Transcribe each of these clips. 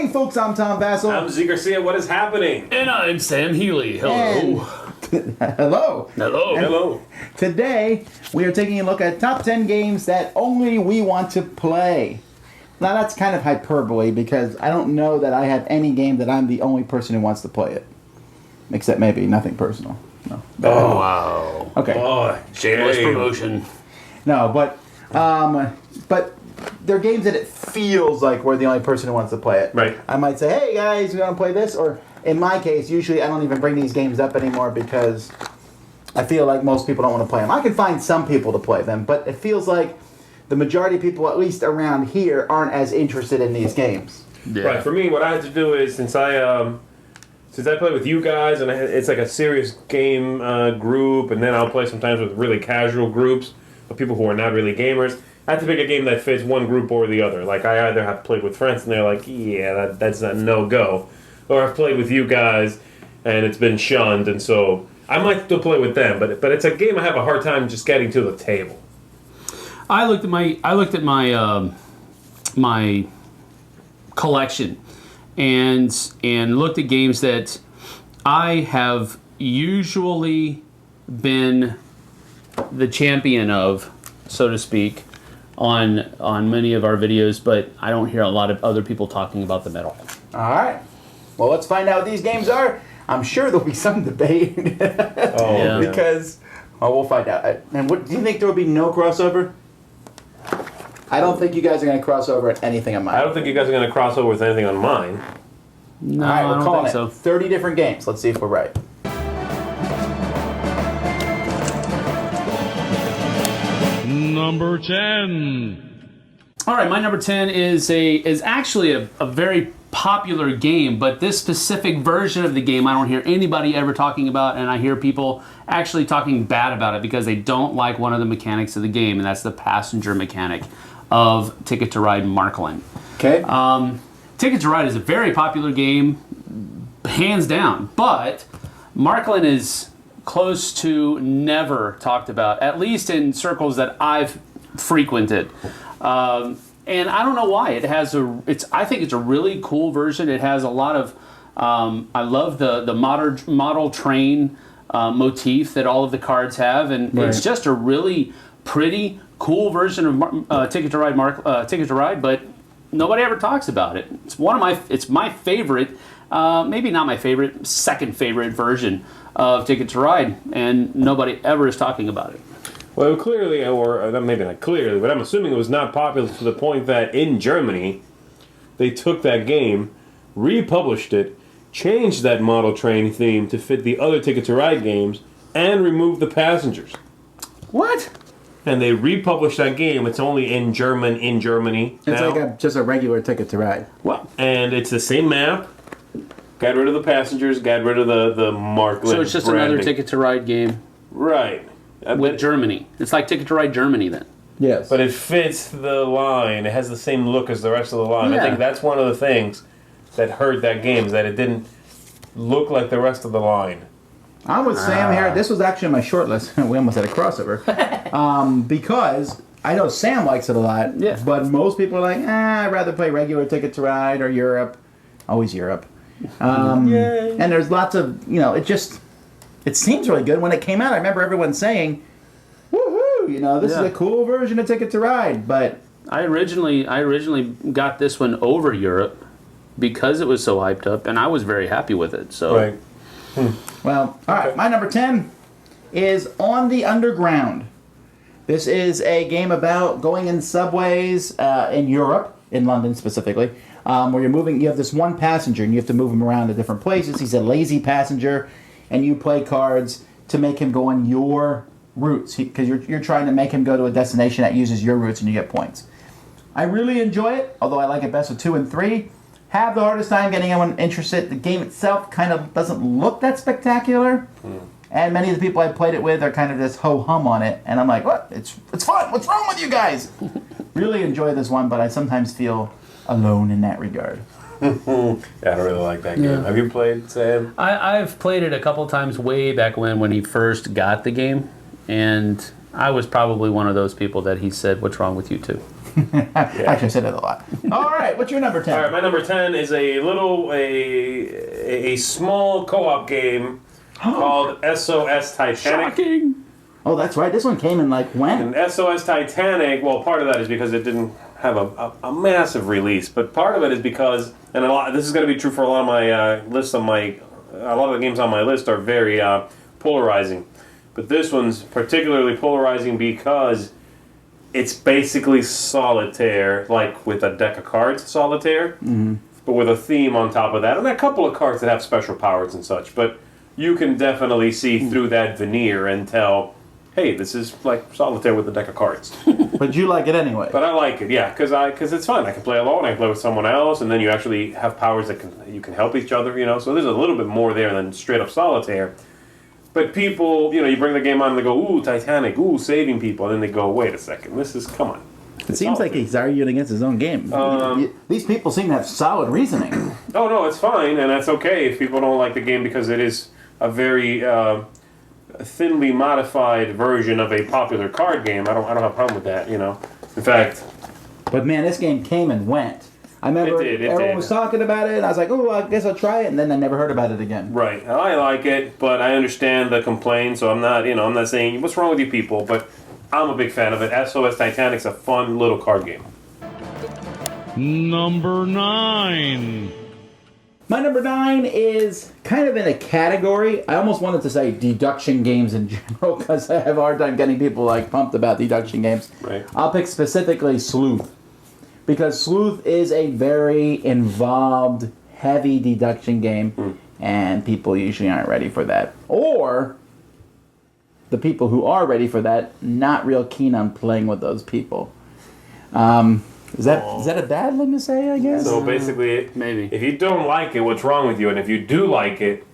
Hey folks, I'm Tom Vasel. I'm Zee Garcia. What is happening? And I'm Sam Healey. Hello. Hello. Hello. And Hello. today, we are taking a look at top 10 games that only we want to play. Now, that's kind of hyperbole because I don't know that I have any game that I'm the only person who wants to play it. Except maybe nothing personal. No. Oh, wow. Okay. Oh, Shameless promotion. No, but they're games that it feels like we're the only person who wants to play it. Right. I might say, hey guys, you want to play this? Or in my case, usually I don't even bring these games up anymore because I feel like most people don't want to play them. I can find some people to play them, but it feels like the majority of people, at least around here, aren't as interested in these games. Yeah. Right. For me, what I had to do is since I play with you guys and it's like a serious game group, and then I'll play sometimes with really casual groups of people who are not really gamers. I have to pick a game that fits one group or the other. Like, I either have played with friends and they're like, yeah, that's a no-go. Or I've played with you guys and it's been shunned, and so I might still play with them, but it's a game I have a hard time just getting to the table. I looked at my my collection and looked at games that I have usually been the champion of, so to speak, on many of our videos, but I don't hear a lot of other people talking about them at all. All right. Well, let's find out what these games are. I'm sure there'll be some debate. Yeah. Because, we'll find out. And what do you think there will be no crossover? I don't think you guys are going to cross over at anything on mine. I don't think you guys are going to cross over with anything on mine. No, All right, I we're don't calling think it so. 30 different games. Let's see if we're right. Number 10. All right, my number 10 is actually a very popular game, but this specific version of the game I don't hear anybody ever talking about, and I hear people actually talking bad about it because they don't like one of the mechanics of the game, and that's the passenger mechanic of Ticket to Ride Markland. Okay. Ticket to Ride is a very popular game, hands down, but Markland is close to never talked about, at least in circles that I've frequented. And I don't know why. I think it's a really cool version. It has a lot of, I love the model train motif that all of the cards have, and it's just a really pretty, cool version of Ticket to Ride, but nobody ever talks about it. It's my favorite, maybe not my favorite, second favorite version of Ticket to Ride, and nobody ever is talking about it. Well, clearly, or maybe not clearly, but I'm assuming it was not popular to the point that in Germany, they took that game, republished it, changed that model train theme to fit the other Ticket to Ride games, and removed the passengers. What? And they republished that game. It's only in Germany It's now. like just a regular Ticket to Ride. Well, and it's the same map. Got rid of the passengers, got rid of the Markland So it's just branding. another Ticket to Ride game Right. with Germany. It's like Ticket to Ride Germany then. Yes. But it fits the line. It has the same look as the rest of the line. Yeah. I think that's one of the things that hurt that game, is that it didn't look like the rest of the line. I'm with Sam here. This was actually on my short list. We almost had a crossover. Because I know Sam likes it a lot, Yeah. but most people are like, I'd rather play regular Ticket to Ride or Europe. Always Europe. And there's lots of, it seems really good. When it came out, I remember everyone saying, woohoo, this is a cool version of Ticket to Ride, but... I originally got this one over Europe because it was so hyped up, and I was very happy with it. So Right. Well, all right, my number 10 is On the Underground. This is a game about going in subways in Europe, in London specifically, where you have this one passenger and you have to move him around to different places. He's a lazy passenger, and you play cards to make him go on your routes, because you're trying to make him go to a destination that uses your routes and you get points. I really enjoy it, although I like it best with 2 and 3. Have the hardest time getting anyone interested. The game itself kind of doesn't look that spectacular. And many of the people I played it with are kind of just ho-hum on it. And I'm like, what? It's fun. What's wrong with you guys? Really enjoy this one, but I sometimes feel alone in that regard. Yeah, I don't really like that game. Yeah. Have you played, Sam? I've played it a couple times way back when he first got the game, and I was probably one of those people that he said, "What's wrong with you two?" Actually, I said it a lot. All right, what's your number 10? All right, my number 10 is a small co-op game called SOS Titanic. Shocking. Oh, that's right. This one came in like when? And SOS Titanic, well, part of that is because it didn't have a massive release, but part of it is because, and this is going to be true for a lot of my lists on a lot of the games on my list are very polarizing. But this one's particularly polarizing because it's basically solitaire, like with a deck of cards, solitaire, but with a theme on top of that, and a couple of cards that have special powers and such. But you can definitely see through that veneer and tell, hey, this is like solitaire with a deck of cards. But you like it anyway. But I like it, yeah, because it's fun. I can play alone, I can play with someone else, and then you actually have powers that you can help each other, So there's a little bit more there than straight up solitaire. But people, you bring the game on and they go, ooh, Titanic, ooh, saving people. And then they go, wait a second, come on. It seems like he's arguing against his own game. These people seem to have solid reasoning. Oh, no, it's fine, and that's okay if people don't like the game because it is a very thinly modified version of a popular card game. I don't have a problem with that, In fact... But man, this game came and went. I remember everyone was talking about it, and I was like, oh, I guess I'll try it, and then I never heard about it again. Right. I like it, but I understand the complaint, so I'm not saying, what's wrong with you people, but I'm a big fan of it. SOS Titanic's a fun little card game. Number 9. My number 9 is kind of in a category. I almost wanted to say deduction games in general, because I have a hard time getting people like pumped about deduction games. Right. I'll pick specifically Sleuth. Because Sleuth is a very involved, heavy deduction game, and people usually aren't ready for that. Or the people who are ready for that, not real keen on playing with those people. Is that a bad thing to say, I guess? So basically, maybe. If you don't like it, what's wrong with you? And if you do like it,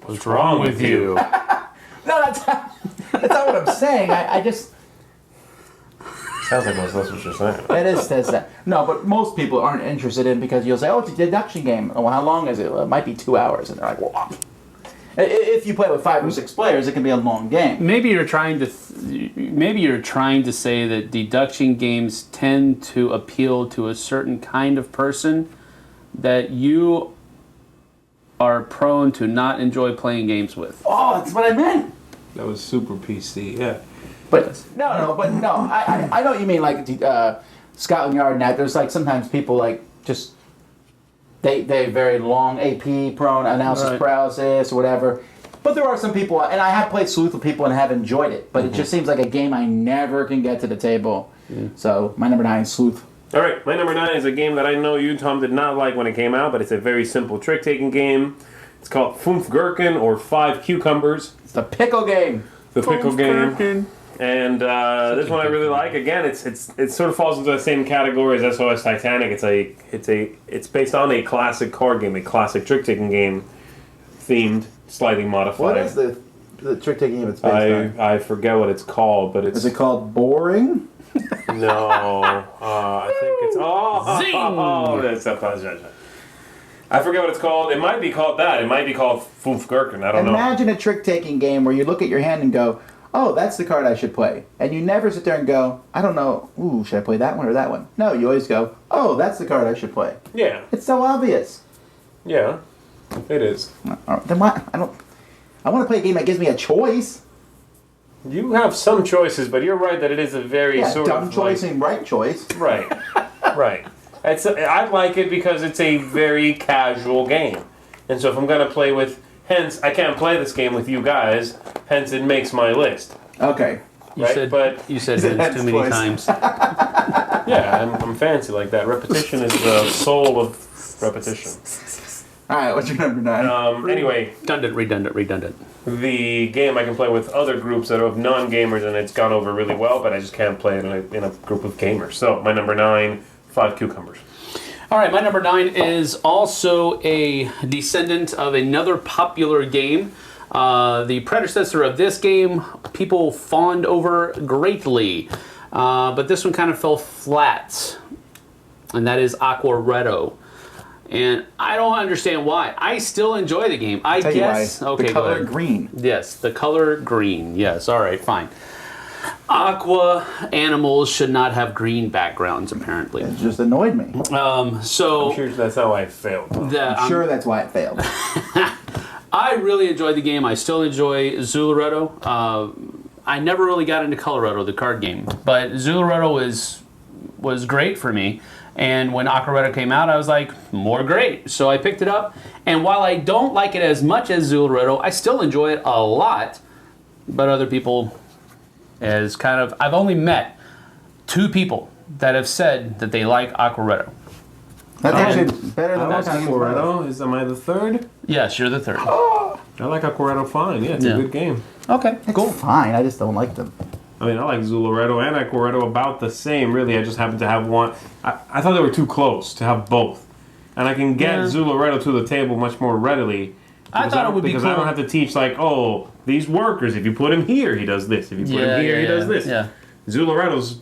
what's wrong with you? No, that's not what I'm saying. I just... Sounds like that's what you're saying. It is that. No, but most people aren't interested in because you'll say, oh, it's a deduction game. Oh, well, how long is it? Well, it might be 2 hours. And they're like, well, if you play with 5 or 6 players, it can be a long game. Maybe you're trying to say that deduction games tend to appeal to a certain kind of person that you are prone to not enjoy playing games with. Oh, that's what I meant. That was super PC, yeah. But no. I know what you mean, like Scotland Yard and that. There's like sometimes people like just they very long AP prone analysis paralysis or whatever. But there are some people, and I have played Sleuth with people and have enjoyed it. But it just seems like a game I never can get to the table. So my number 9 is Sleuth. All right, my number 9 is a game that I know you, Tom, did not like when it came out, but it's a very simple trick-taking game. It's called Fünf Gurken, or 5 Cucumbers. It's the pickle game. The pickle game. And this one I really like. Again, it sort of falls into the same category as SOS Titanic. It's based on a classic card game, a classic trick-taking game, themed, slightly modified. What is the trick-taking game it's based on? I forget what it's called, but it's... Is it called Boring? No, I think it's... Zing! I forget what it's called. It might be called that. It might be called Fünf Gurken. I don't know. Imagine a trick-taking game where you look at your hand and go, oh, that's the card I should play. And you never sit there and go, I don't know, ooh, should I play that one or that one? No, you always go, oh, that's the card I should play. Yeah. It's so obvious. Yeah, it is. Then why? I want to play a game that gives me a choice. You have some choices, but you're right that it is a very sort dumb of choice and right choice. Right, right. I like it because it's a very casual game, and so if I'm going to play with, hence I can't play this game with you guys. Hence, it makes my list. Okay. You said hence too many times. Yeah, I'm fancy like that. Repetition is the soul of repetition. All right, what's your number 9? Anyway, redundant. The game I can play with other groups that are of non-gamers, and it's gone over really well, but I just can't play it in a group of gamers. So my number 9, 5 Cucumbers. All right, my number 9 is also a descendant of another popular game. The predecessor of this game, people fawned over greatly, but this one kind of fell flat, and that is Aquaretto. And I don't understand why. I still enjoy the game. I guess. Okay, the color green. Yes, the color green. Yes. All right, fine. Aqua animals should not have green backgrounds, apparently. It just annoyed me. So I'm sure that's how I failed. that, I'm sure that's why it failed. I really enjoyed the game. I still enjoy Zoo Loretto. I never really got into Coloretto, the card game, but Zoo Loretto was great for me. And when Aquaretto came out, I was like, more great. So I picked it up. And while I don't like it as much as Zoo Loretto, I still enjoy it a lot. But other people, as kind of, I've only met 2 people that have said that they like Aquaretto. That's actually better than That's most games. Aquaretto. Am I the third? Yes, you're the 3rd. I like Aquaretto fine. Yeah, it's Yeah. a good game. Okay, It's cool. fine. I just don't like them. I mean, I like Zularetto and Aquaretto about the same, really. I just happen to have one. I thought they were too close to have both. And I can get Yeah. Zularetto to the table much more readily. I thought it would be because cool. I don't have to teach, like, oh, these workers, if you put him here, he does this. If you put him here, he does this. Yeah, Zularetto's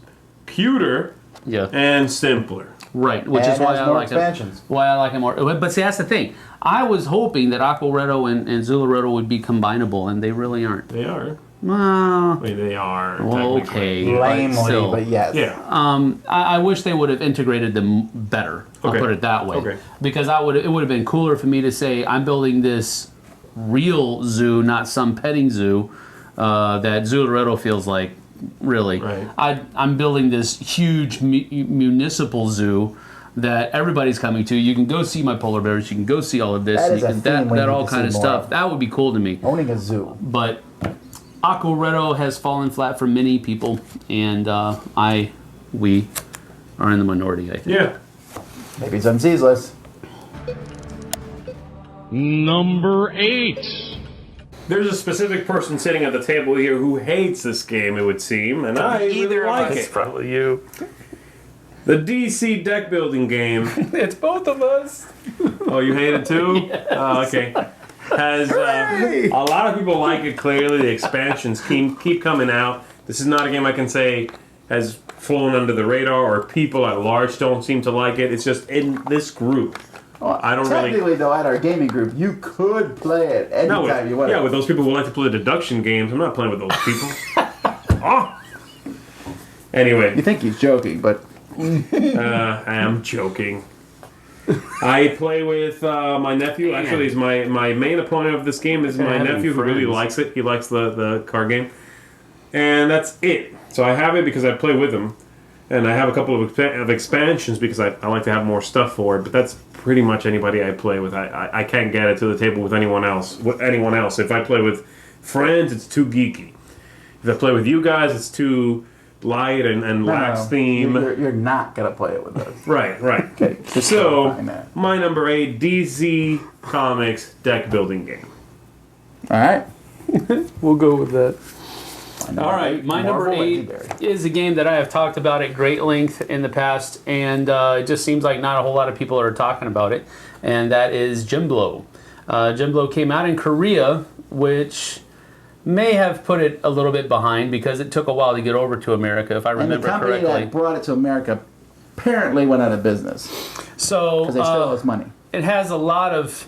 cuter yeah. and simpler. Right, which And is why has I more like expansions. it. Why I like it more. But see, that's the thing. I was hoping that Aquaretto and Zularetto would be combinable, and they really aren't. They are. Well, I mean, they are. okay. technically. but Lamely, still. but yes. Yeah. I wish they would have integrated them better. I'll Okay. put it that way. Okay. Because it would have been cooler for me to say I'm building this real zoo, not some petting zoo that Zularetto feels like. Really, Right. I'm building this huge municipal zoo that everybody's coming to. You can go see my polar bears. You can go see all of this. That is you a can, theme we that need all to kind of see more stuff. of. That would be cool to me. Owning a zoo. But Aquaretto has fallen flat for many people, and we are in the minority, I think. Yeah. Maybe it's on Zee's list. Number 8. There's a specific person sitting at the table here who hates this game, it would seem, and I really like it. probably you. The DC deck building game. It's both of us. Oh, you hate it too? Yes. Oh, okay. Has a lot of people like it. Clearly, the expansions keep coming out. This is not a game I can say has flown under the radar, or people at large don't seem to like it. It's just in this group. Well, I don't really. Technically, though, at our gaming group, you could play it anytime you want. Yeah, with those people who like to play deduction games, I'm not playing with those people. Oh. Anyway, You think he's joking, but I am joking. I play with my nephew. Actually, he's my main opponent of this game is my having nephew who really friends. likes it. He likes the card game. And that's it. So I have it because I play with him. And I have a couple of expansions because I like to have more stuff for it. But that's pretty much anybody I play with. I can't get it to the table with anyone else. If I play with friends, it's too geeky. If I play with you guys, it's too light and lax theme. You're not gonna play it with us. Right. Okay. just So, clarifying that. my number 8, DZ Comics deck building game. All right. We'll go with that. All right, my number Marvel 8 Legendary. is a game that I have talked about at great length in the past, and it just seems like not a whole lot of people are talking about it, and that is Jimblo. Jimblo came out in Korea, which may have put it a little bit behind because it took a while to get over to America, if I And the remember company correctly. that brought it to America apparently went out of business So because they still owe us money. it has a lot of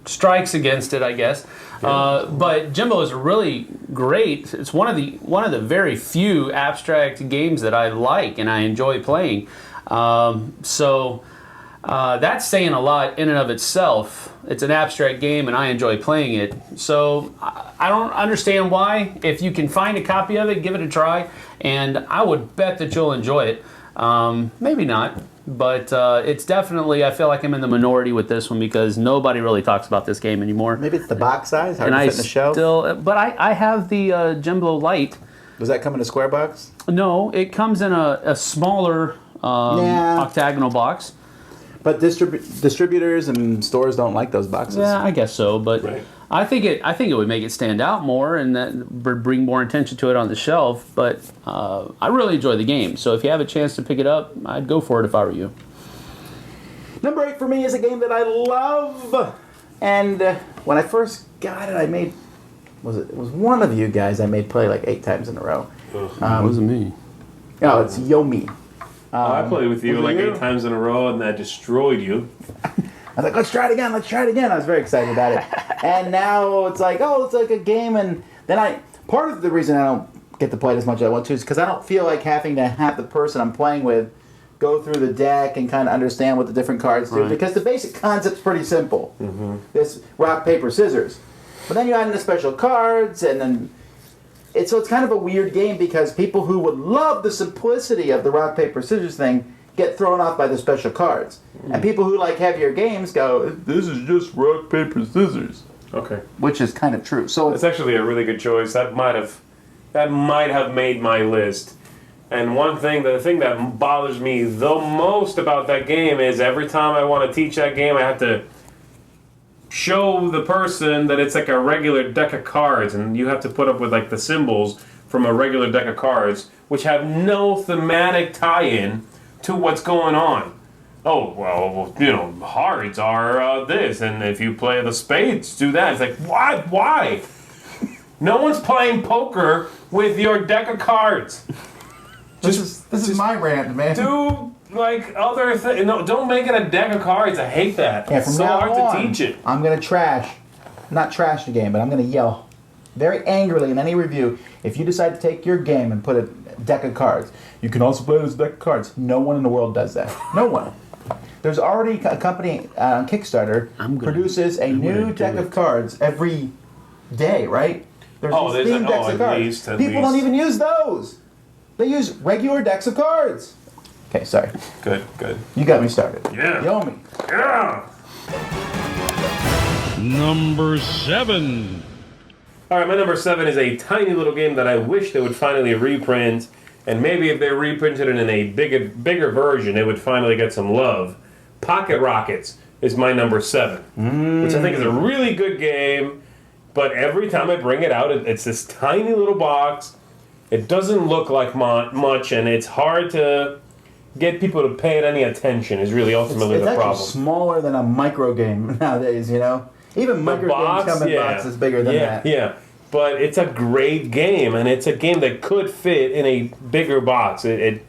strikes against it, I guess. But Jimbo is really great. It's one of the very few abstract games that I like and I enjoy playing. That's saying a lot in and of itself. It's an abstract game and I enjoy playing it. So I don't understand why. If you can find a copy of it, give it a try, and I would bet that you'll enjoy it. Maybe not. But it's definitely, I feel like I'm in the minority with this one because nobody really talks about this game anymore. Maybe it's the box size, hard And to I fit in the shelf. but I have the Jimbo Lite. Does that come in a square box? No, it comes in a smaller octagonal box. But distributors and stores don't like those boxes. Yeah, I guess so. But Right. I think it would make it stand out more and that bring more attention to it on the shelf. But I really enjoy the game. So if you have a chance to pick it up, I'd go for it if I were you. Number 8 for me is a game that I love. And when I first got it, it was one of you guys I made play like 8 times in a row. It wasn't me. Oh, it's Yomi. I played with you was it like you? 8 times in a row, and I destroyed you. I was like, let's try it again. I was very excited about it. And now it's like a game. And then Part of the reason I don't get to play it as much as I want to is because I don't feel like having to have the person I'm playing with go through the deck and kind of understand what the different cards do. Right. Because the basic concept's pretty simple. This rock, paper, scissors. But then you add in the special cards, and then so it's kind of a weird game because people who would love the simplicity of the rock, paper, scissors thing get thrown off by the special cards. And people who like heavier games go, this is just rock, paper, scissors. Okay. Which is kind of true. So It's actually a really good choice. That might have made my list. And the thing that bothers me the most about that game is every time I want to teach that game, I have to show the person that it's like a regular deck of cards, and you have to put up with like the symbols from a regular deck of cards, which have no thematic tie-in to what's going on. Oh, well, hearts are this, and if you play the spades, do that. It's like, why? No one's playing poker with your deck of cards. this is my rant, man. Do like other things. No, don't make it a deck of cards. I hate that. Yeah, from it's so now hard on, to teach it. I'm going to not trash the game, but I'm going to yell very angrily in any review if you decide to take your game and put a deck of cards. You can also play this deck of cards. No one in the world does that. No one. There's already a company on Kickstarter produces a new deck of cards every day, right? There's these themed decks of cards. People don't even use those. They use regular decks of cards. Okay, sorry. Good. You got me started. Yeah. You owe me. Yeah. Number 7. All right, my number 7 is a tiny little game that I wish they would finally reprint, and maybe if they reprinted it in a bigger version, it would finally get some love. Pocket Rockets is my number 7, which I think is a really good game, but every time I bring it out, it's this tiny little box. It doesn't look like much, and it's hard to get people to pay it any attention is really ultimately the problem. It's actually smaller than a micro game nowadays, you know? Even micro games come in boxes bigger than that. Yeah, but it's a great game, and it's a game that could fit in a bigger box. It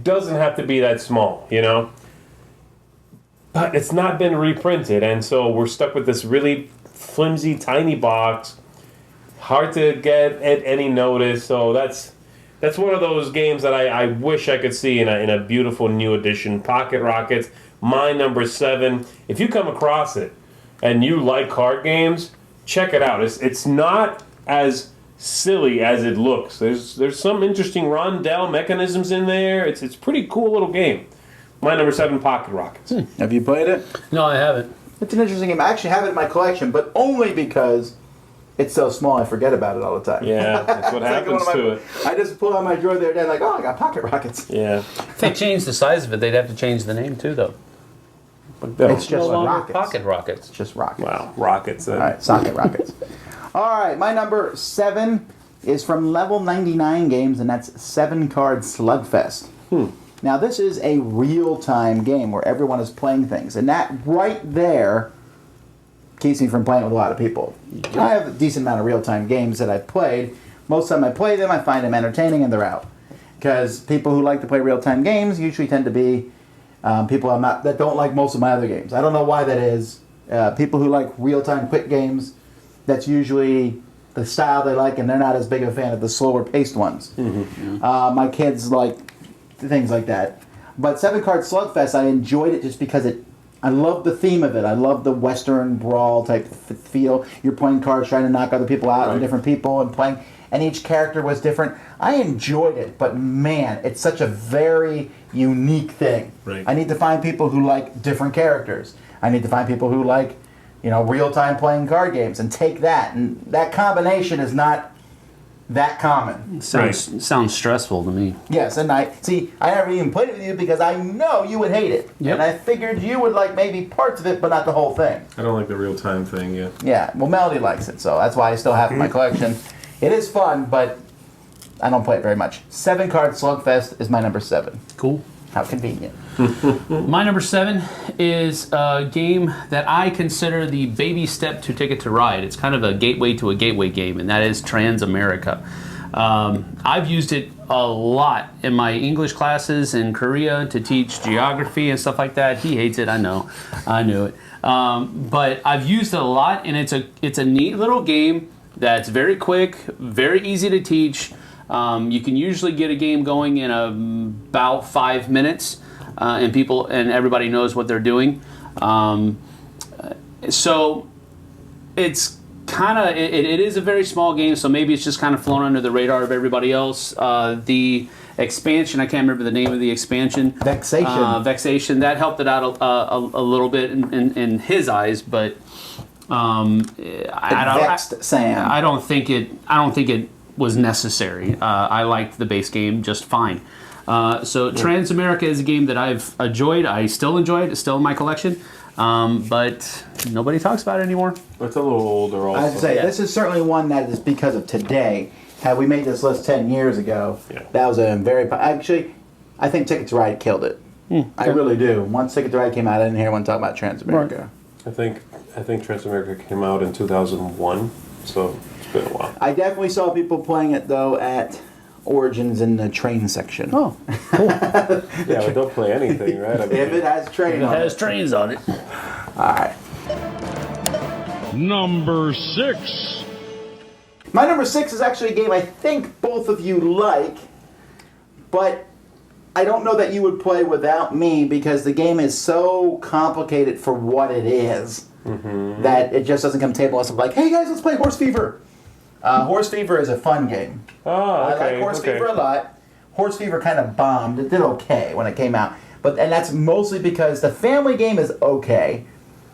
doesn't have to be that small, you know? But it's not been reprinted, and so we're stuck with this really flimsy, tiny box. Hard to get at any notice, so that's one of those games that I wish I could see in a beautiful new edition. Pocket Rockets, my number 7. If you come across it and you like card games, check it out. It's not as silly as it looks. There's some interesting rondel mechanisms in there. It's a pretty cool little game. My number 7, Pocket Rockets. Have you played it? No, I haven't. It's an interesting game. I actually have it in my collection, but only because it's so small I forget about it all the time. Yeah, that's what happens to it. I just pull out my drawer the other day like, oh, I got Pocket Rockets. Yeah. If they change the size of it, they'd have to change the name too, though. It's just no longer rockets. Pocket Rockets. It's just rockets. Wow, Rockets. All right, socket rockets. All right, my number 7 is from Level 99 Games, and that's 7-Card Slugfest. Now, this is a real-time game where everyone is playing things, and that right there keeps me from playing with a lot of people. I have a decent amount of real-time games that I've played. Most of the time I play them, I find them entertaining, and they're out. Because people who like to play real-time games usually tend to be people that don't like most of my other games. I don't know why that is. People who like real-time quick games, that's usually the style they like, and they're not as big of a fan of the slower-paced ones. My kids like things like that. But 7-Card Slugfest, I enjoyed it just because I love the theme of it. I love the Western brawl type feel. You're playing cards, trying to knock other people out, and different people, and each character was different. I enjoyed it, but man, it's such a very unique thing. Right. I need to find people who like different characters. I need to find people who like, real-time playing card games, and take that. And that combination is not that common. Sounds stressful to me. Yes, and I never even played it with you because I know you would hate it. Yep. And I figured you would like maybe parts of it, but not the whole thing. I don't like the real-time thing, yeah. Yeah, well, Melody likes it, so that's why I still have it in my collection. It is fun, but I don't play it very much. 7-Card Slugfest is my number 7. Cool. How convenient. My number 7 is a game that I consider the baby step to Ticket to Ride. It's kind of a gateway to a gateway game, and that is Transamerica. I've used it a lot in my English classes in Korea to teach geography and stuff like that. He hates it, I know. I knew it. But I've used it a lot, and it's a neat little game. that's very quick, very easy to teach. You can usually get a game going in about 5 minutes, and everybody knows what they're doing. So it's kind of it is a very small game, so maybe it's just kind of flown under the radar of everybody else. The expansion, I can't remember the name of the expansion. Vexation. That helped it out a little bit in his eyes, but I don't think it was necessary. I liked the base game just fine. So Transamerica is a game that I've enjoyed. I still enjoy it. It's still in my collection. But nobody talks about it anymore. It's a little older also. I'd say this is certainly one that is because of today. Had we made this list 10 years ago, that was a very... Actually, I think Ticket to Ride killed it. I really do. Once Ticket to Ride came out, I didn't hear anyone talk about Transamerica. Right. I think Transamerica came out in 2001, so it's been a while. I definitely saw people playing it, though, at Origins in the train section. Oh, cool. Yeah, but don't play anything, right? I mean, if it has train on it. It has trains on it. All right. Number 6. My number 6 is actually a game I think both of you like, but I don't know that you would play without me because the game is so complicated for what it is that it just doesn't come to the table unless I'm like, hey guys, let's play Horse Fever. Horse Fever is a fun game. Oh, okay. I like Horse Fever a lot. Horse Fever kind of bombed. It did okay when it came out. And that's mostly because the family game is okay.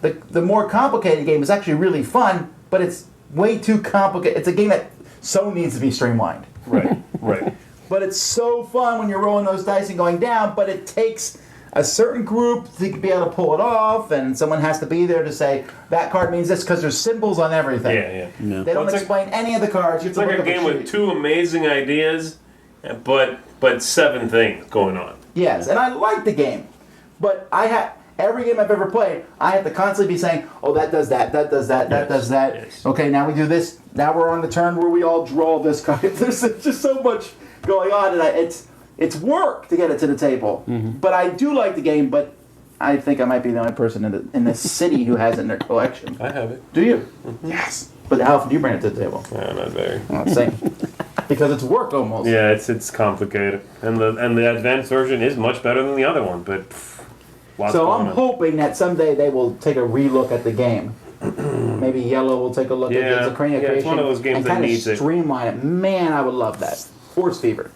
The more complicated game is actually really fun, but it's way too complicated. It's a game that so needs to be streamlined. Right. But it's so fun when you're rolling those dice and going down, but it takes a certain group to be able to pull it off, and someone has to be there to say, that card means this, because there's symbols on everything. Yeah. They don't explain any of the cards. It's like a game with 2 amazing ideas, but 7 things going on. Yes, and I like the game, but every game I've ever played, I have to constantly be saying, oh, that does that does that does that. Yes. Okay, now we do this. Now we're on the turn where we all draw this card. There's just so much going on, and it's work to get it to the table. But I do like the game, but I think I might be the only person in this city who has it in their collection. I have it. Do you? Yes. But how often do you bring it to the table? No, not very. Well, same. Because it's work almost. Yeah, it's complicated, and the advanced version is much better than the other one, but. So I'm hoping that someday they will take a relook at the game. Maybe Yellow will take a look at the creation. It's one of those games that needs it. Streamline it. Man, I would love that. Horse Fever.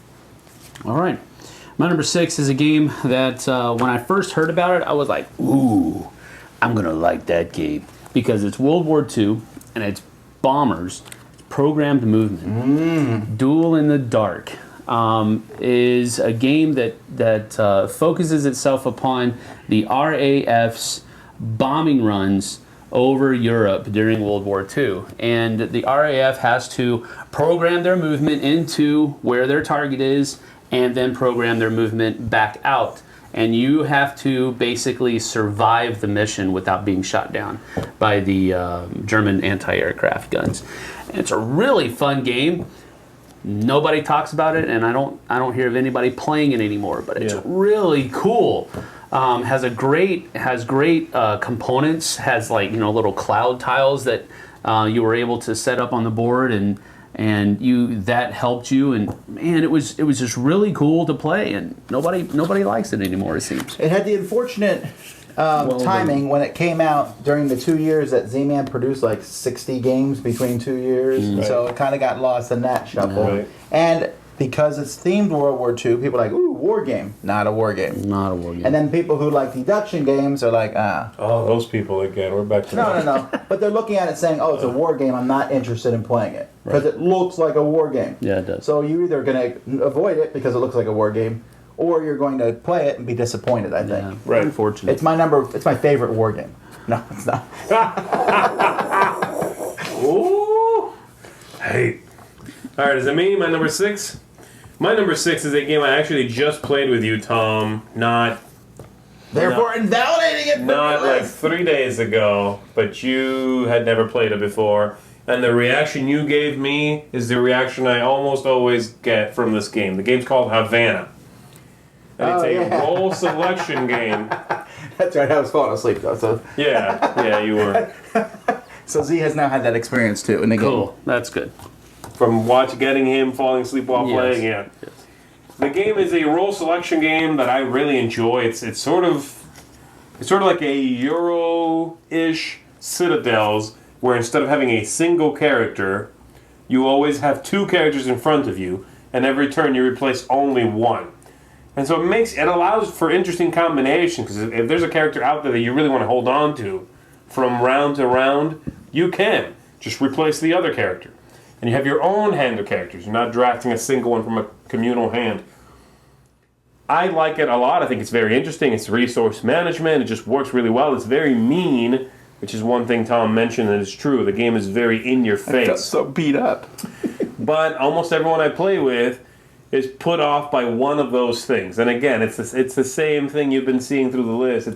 All right. My number 6 is a game that when I first heard about it, I was like, ooh, I'm going to like that game. Because it's World War II, and it's bombers, programmed movement. Duel in the Dark is a game that focuses itself upon the RAF's bombing runs over Europe during World War II. And the RAF has to program their movement into where their target is and then program their movement back out. And you have to basically survive the mission without being shot down by the German anti-aircraft guns. And it's a really fun game. Nobody talks about it, and I don't hear of anybody playing it anymore. But it's really cool. Has great components. Has little cloud tiles that you were able to set up on the board, and that helped you. And man, it was just really cool to play. And nobody likes it anymore. It seems it had the unfortunate timing when it came out during the 2 years that Z-Man produced like 60 games between 2 years, so it kind of got lost in that shuffle. Right. And because it's themed World War II, people are like, ooh, war game. Not a war game. not a war game. And then people who like deduction games are like, ah. Oh, those people again. We're back to No. But they're looking at it saying, oh, it's a war game. I'm not interested in playing it. Because it looks like a war game. Yeah, it does. So you're either going to avoid it because it looks like a war game, or you're going to play it and be disappointed, I think. Yeah, Right. unfortunate. It's my favorite war game. No, it's not. Ooh. Hey. All right, is it me? My number 6? My number 6 is a game I actually just played with you, Tom. Therefore invalidating it. Not like 3 days ago, but you had never played it before. And the reaction you gave me is the reaction I almost always get from this game. The game's called Havana. And it's a role selection game. That's right, I was falling asleep though. So Yeah, you were. So Z has now had that experience too in the game. Cool. That's good. From getting him falling asleep while playing, yeah. Yes. The game is a role selection game that I really enjoy. It's sort of like a Euro-ish Citadels, where instead of having a single character, you always have two characters in front of you, and every turn you replace only one. And so it allows for interesting combination, because if there's a character out there that you really want to hold on to from round to round, you can just replace the other character. And you have your own hand of characters. You're not drafting a single one from a communal hand. I like it a lot. I think it's very interesting. It's resource management. It just works really well. It's very mean, which is one thing Tom mentioned that is true. The game is very in your face. It's so beat up. But almost everyone I play with is put off by one of those things. And again, it's the same thing you've been seeing through the list.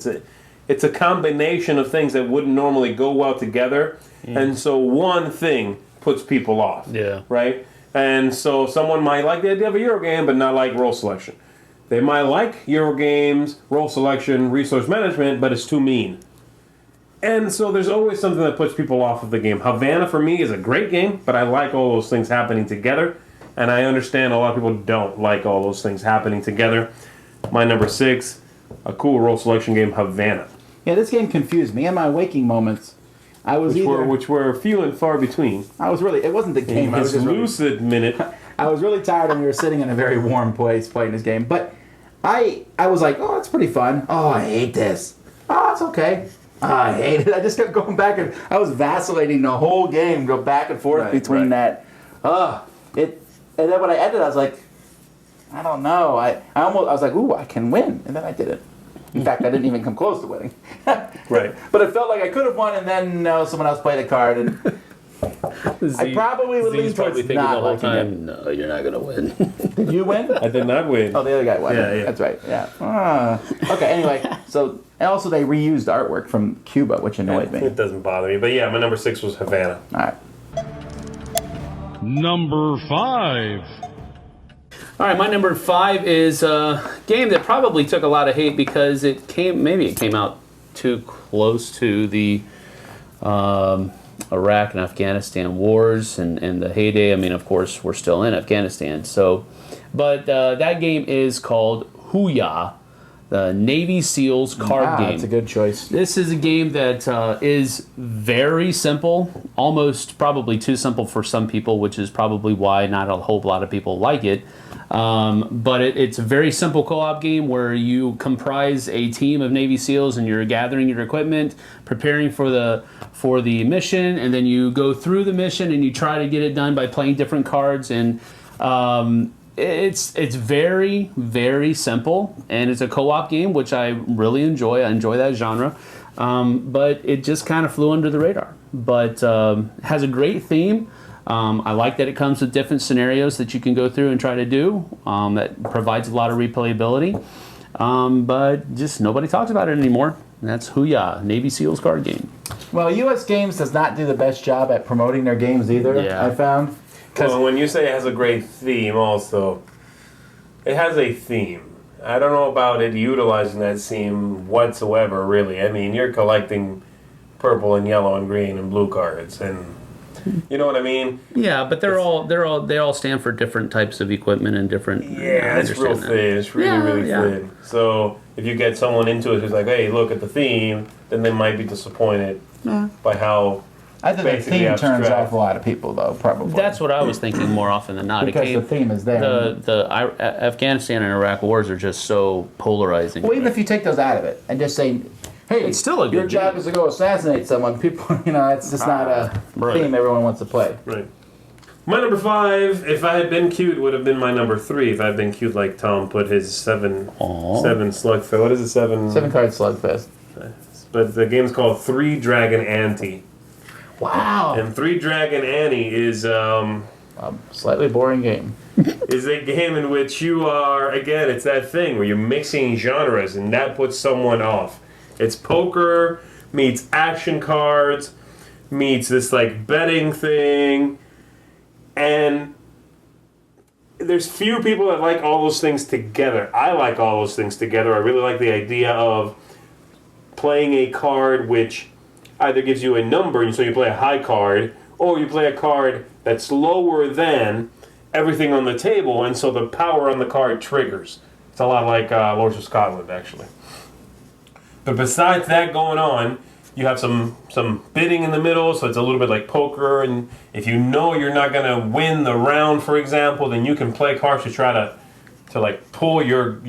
It's a combination of things that wouldn't normally go well together. And so one thing puts people off. Yeah. Right? And so someone might like the idea of a Euro game, but not like role selection. They might like Euro games, role selection, resource management, but it's too mean. And so there's always something that puts people off of the game. Havana, for me, is a great game, but I like all those things happening together. And I understand a lot of people don't like all those things happening together. My number 6, a cool role selection game, Havana. Yeah, this game confused me. In my waking moments, I was which were few and far between. it wasn't the game. In I was his just lucid minute. I was really tired and we were sitting in a very warm place playing this game. But I was like, oh, it's pretty fun. Oh, I hate this. Oh, it's okay. Oh, I hate it. I just kept going back and I was vacillating the whole game, go back and forth between that. And then when I ended, I was like, I don't know. I was like, ooh, I can win. And then I didn't. In fact, I didn't even come close to winning. Right. But it felt like I could have won, and then someone else played a card, and I probably would lean towards not liking it. No, you're not going to win. Did you win? I did not win. Oh, the other guy won. Yeah. That's right. Yeah. Okay. Anyway, and also they reused artwork from Cuba, which annoyed me. It doesn't bother me. But yeah, my number 6 was Havana. All right. Number 5. All right, my number 5 is a game that probably took a lot of hate because it came out too close to the Iraq and Afghanistan wars and the heyday. I mean, of course, we're still in Afghanistan. But that game is called Hooyah, the Navy SEALs card game. That's a good choice. This is a game that is very simple, almost probably too simple for some people, which is probably why not a whole lot of people like it. But it's a very simple co-op game where you comprise a team of Navy SEALs and you're gathering your equipment, preparing for the mission, and then you go through the mission and you try to get it done by playing different cards. And it's very, very simple, and it's a co-op game, which I really enjoy. I enjoy that genre. But it just kind of flew under the radar. But has a great theme. I like that it comes with different scenarios that you can go through and try to do. That provides a lot of replayability. But just nobody talks about it anymore. And that's Hooyah, Navy SEALs card game. Well, U.S. Games does not do the best job at promoting their games either, Yeah. I found. Well, when you say it has a great theme, also, it has a theme. I don't know about it utilizing that theme whatsoever, really. I mean, you're collecting purple and yellow and green and blue cards, and you know what I mean? Yeah, but they all stand for different types of equipment and different. Yeah, it's real thin. It's really thin. So if you get someone into it who's like, "Hey, look at the theme," then they might be disappointed by how. I think the basically theme turns abstract. off a lot of people, though, probably. That's what I was thinking more often than not. Because the theme is there. The Afghanistan and Iraq wars are just so polarizing. Well, even if you take those out of it and just say, hey, It's still a good your job game. is to go assassinate someone, people, it's just not a Right. theme everyone wants to play. Right. My number 5, if I had been cute, would have been my number 3. If I had been cute like Tom put his 7 slugfest. What is it, 7? 7-card slugfest. But the game's called 3 Dragon Ante. Wow. And 3 Dragon Ante is A slightly boring game. is a game in which you are, again, it's that thing where you're mixing genres and that puts someone off. It's poker meets action cards meets this like betting thing, and there's few people that like all those things together. I like all those things together. I really like the idea of playing a card which either gives you a number, and so you play a high card, or you play a card that's lower than everything on the table, and so the power on the card triggers. It's a lot like Lords of Scotland, actually. But besides that going on, you have some bidding in the middle, so it's a little bit like poker, and if you know you're not going to win the round, for example, then you can play cards to try to like pull your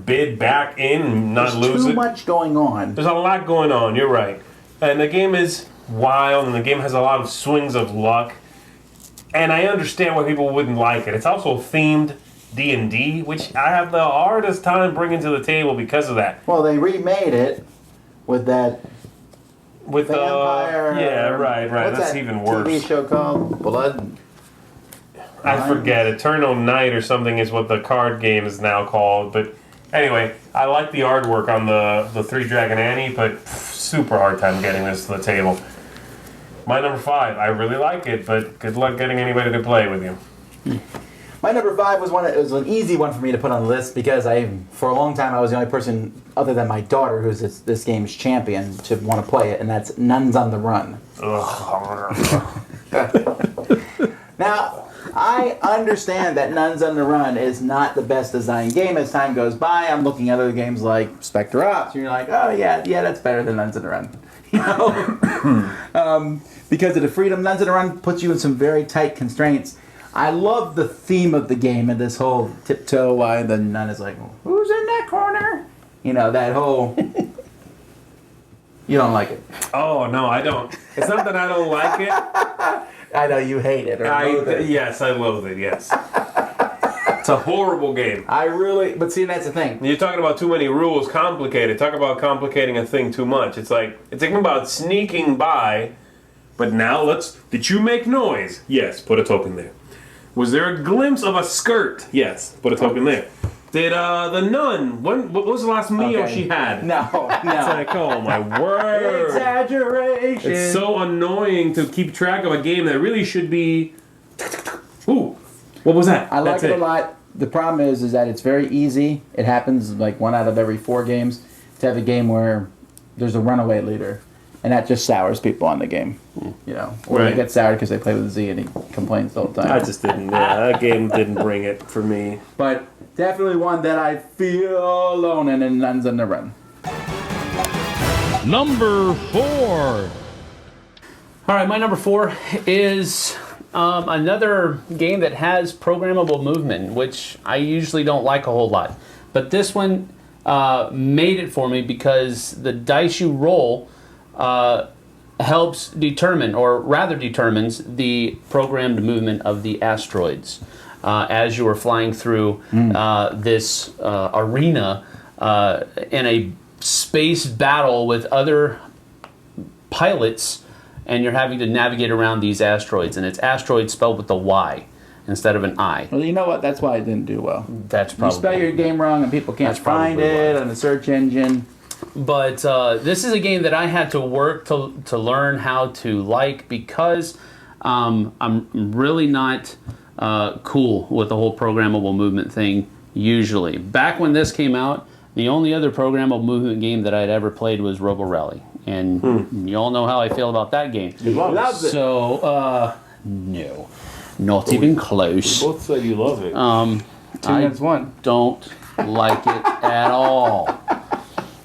bid back in and not lose it. Too much going on. There's a lot going on, you're right. And the game is wild, and the game has a lot of swings of luck. And I understand why people wouldn't like it. It's also themed D&D, which I have the hardest time bringing to the table because of that. Well, they remade it with that vampire. Yeah, right. What's That's that even worse. TV show called Blood. I forget. Eternal Night or something is what the card game is now called. But anyway, I like the artwork on the Three Dragon Annie, but super hard time getting this to the table. My number 5, I really like it, but good luck getting anybody to play with you. My number 5 was it was an easy one for me to put on the list because for a long time I was the only person other than my daughter who's this game's champion to want to play it, and that's Nuns on the Run. Now, I understand that Nuns on the Run is not the best designed game. As time goes by, I'm looking at other games like Spectre Ops, and you're like, oh yeah, that's better than Nuns on the Run. You know? Because of the freedom, Nuns on the Run puts you in some very tight constraints. I love the theme of the game and this whole tiptoe why the nun is like, who's in that corner? You know, that whole... You don't like it. Oh, no, I don't. It's not that I don't like it. I know you hate it. Yes, I loathe it, yes. It's a horrible game. But see, that's the thing. You're talking about too many rules, complicated. Talk about complicating a thing too much. It's about sneaking by, but now did you make noise? Yes, put a token there. Was there a glimpse of a skirt? Yes, put a token there. Did the nun, what was the last meal she had? No. It's like, oh my word. Exaggeration. It's so annoying to keep track of a game that really should be... Ooh, what was that? I like it a lot. The problem is that it's very easy. It happens like 1 out of every 4 games to have a game where there's a runaway leader. And that just sours people on the game, you know. Or they get soured because they play with Z and he complains the whole time. I just didn't. That game didn't bring it for me. But definitely one that I feel alone in Nuns on the Run. Number 4. All right, my number 4 is another game that has programmable movement, which I usually don't like a whole lot. But this one made it for me because the dice you roll helps determine, or rather determines, the programmed movement of the asteroids as you are flying through this arena in a space battle with other pilots, and you're having to navigate around these asteroids, and it's asteroids spelled with the Y instead of an I. Well, you know what? That's why it didn't do well. That's probably... You spell your game wrong and people can't find it on the search engine. But this is a game that I had to work to learn how to like because I'm really not cool with the whole programmable movement thing usually. Back when this came out, the only other programmable movement game that I'd ever played was Robo Rally. And you all know how I feel about that game. He loves it. So, no. Not even close. You both said you love it. 2 minutes one. Don't like it at all.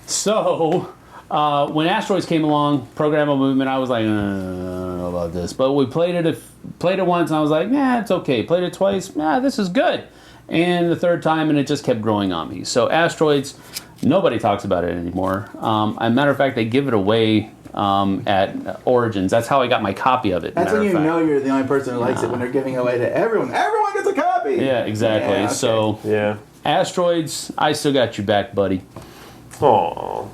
So, when Asteroids came along, programmable movement, I was like, I don't know about this. But we played it once, and I was like, nah, it's okay. Played it twice, nah, this is good. And the third time, and it just kept growing on me. So Asteroids, nobody talks about it anymore. As a matter of fact, they give it away at Origins. That's how I got my copy of it. That's when you know you're the only person who likes it, when they're giving it away to everyone. Everyone gets a copy! Yeah, exactly. Yeah, okay. So, yeah. Asteroids, I still got your back, buddy. Aww.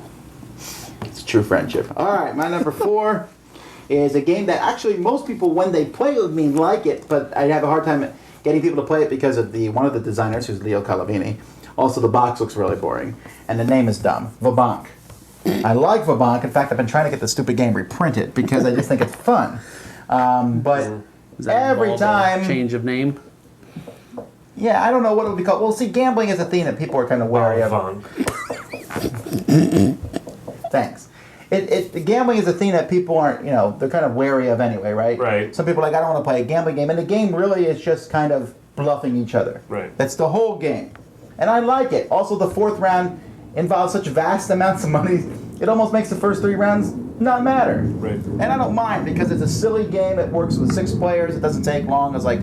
It's true friendship. All right, my number 4 is a game that actually most people, when they play it with me, like it, but I have a hard time getting people to play it because of one of the designers, who's Leo Calavini. Also, the box looks really boring, and the name is dumb. Vabank. I like Vabank. In fact, I've been trying to get the stupid game reprinted because I just think it's fun. But every time... Change of name? Yeah, I don't know what it would be called. Well, see, gambling is a thing that people are kind of wary of. Fun. Thanks. Gambling is a thing that people aren't, they're kind of wary of anyway, right? Right. Some people are like, I don't want to play a gambling game. And the game really is just kind of bluffing each other. Right. That's the whole game. And I like it. Also, the fourth round involves such vast amounts of money, it almost makes the first 3 rounds not matter. Right. And I don't mind because it's a silly game. It works with 6 players. It doesn't take long. It's like